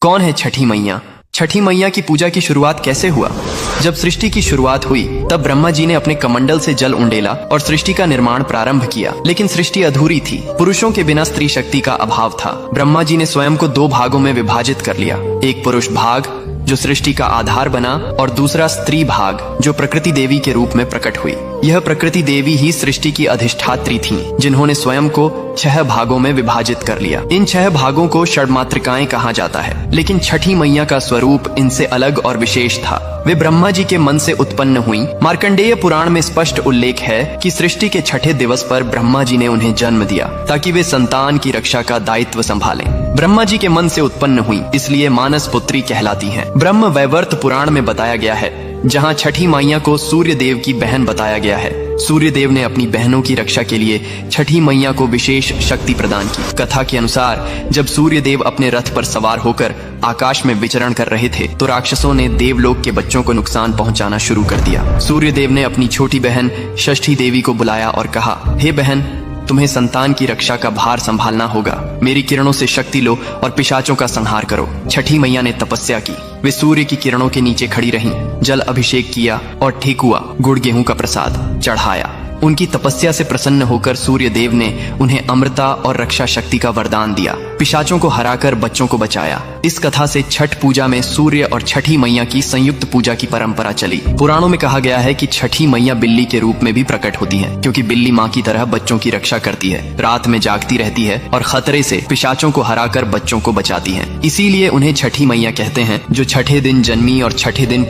कौन है छठी मैया? छठी मैया की पूजा की शुरुआत कैसे हुआ? जब सृष्टि की शुरुआत हुई तब ब्रह्मा जी ने अपने कमंडल से जल उंडेला और सृष्टि का निर्माण प्रारंभ किया, लेकिन सृष्टि अधूरी थी। पुरुषों के बिना स्त्री शक्ति का अभाव था। ब्रह्मा जी ने स्वयं को दो भागों में विभाजित कर लिया, एक पुरुष भाग जो सृष्टि का आधार बना और दूसरा स्त्री भाग जो प्रकृति देवी के रूप में प्रकट हुई। यह प्रकृति देवी ही सृष्टि की अधिष्ठात्री थीं, जिन्होंने स्वयं को 6 भागों में विभाजित कर लिया। इन 6 भागों को षड्मातृकाएं कहा जाता है, लेकिन छठी मैया का स्वरूप इनसे अलग और विशेष था। वे ब्रह्मा जी के मन से उत्पन्न हुई। मार्कंडेय पुराण में स्पष्ट उल्लेख है कि सृष्टि के छठे दिवस पर ब्रह्मा जी ने उन्हें जन्म दिया ताकि वे संतान की रक्षा का दायित्व संभालें। ब्रह्मा जी के मन से उत्पन्न हुई, इसलिए मानस पुत्री कहलाती हैं। ब्रह्म वैवर्त पुराण में बताया गया है, जहाँ छठी मैया को सूर्य देव की बहन बताया गया है। सूर्य देव ने अपनी बहनों की रक्षा के लिए छठी मैया को विशेष शक्ति प्रदान की। कथा के अनुसार जब सूर्य देव अपने रथ पर सवार होकर आकाश में विचरण कर रहे थे तो राक्षसों ने देवलोक के बच्चों को नुकसान पहुंचाना शुरू कर दिया। सूर्य देव ने अपनी छोटी बहन षष्ठी देवी को बुलाया और कहा, हे बहन, तुम्हें संतान की रक्षा का भार संभालना होगा। मेरी किरणों से शक्ति लो और पिशाचों का संहार करो। छठी मैया ने तपस्या की। वे सूर्य की किरणों के नीचे खड़ी रहीं, जल अभिषेक किया और ठेकुआ गुड़ गेहूं का प्रसाद चढ़ाया। उनकी तपस्या से प्रसन्न होकर सूर्य देव ने उन्हें अमृता और रक्षा शक्ति का वरदान दिया। पिशाचों को हराकर बच्चों को बचाया। इस कथा से छठ पूजा में सूर्य और छठी मैया की संयुक्त पूजा की परंपरा चली। पुराणों में कहा गया है कि छठी मैया बिल्ली के रूप में भी प्रकट होती है, क्योंकि बिल्ली माँ की तरह बच्चों की रक्षा करती है, रात में जागती रहती है और खतरे से पिशाचों को हराकर बच्चों को बचाती है। इसीलिए उन्हें छठी मैया कहते हैं, जो छठे दिन जन्मी और छठे दिन